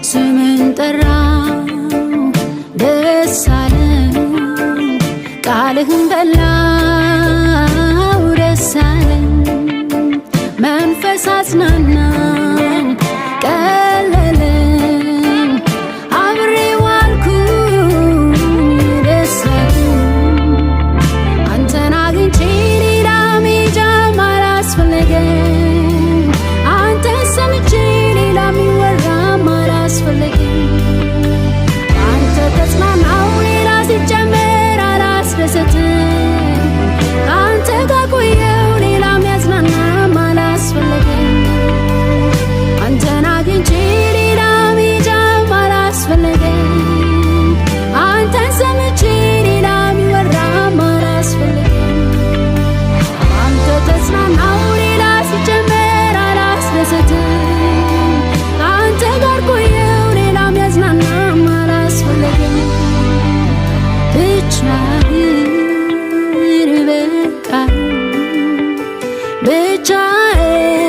ስምን ጠራው ደስ አለኝ ቃልህን በላው ደስ አለኝ መንፈስ አጽናናኝ ቀለለኝ አብሬ ዋልኩኝ ደስ አለኝ አንተን አግኝቼ ሌላ መሄጃም አላስፈለገኝ አንተን ሰምቼ ሌላ የሚወራም አላስፈለገኝ አንተ ተጽናናው ሌላ ሲጨመር አላስደሰትም አንተ ጋር ቆየው ሌላ የሚያጽናናም አላስፈለገኝ አንተን አግኝቼ ሌላ መሄጃም አላስፈለገኝ አንተን ሰምቼ ሌላ የሚወራም አላስፈለገኝ አንተ ተጽናናው ሌላ ሲጨመር አላስደሰትም አንተ ጋር ቆየው ሌላ የሚያጽናናም አላስፈለገኝ ብቻህን በቃኝ ብቻህን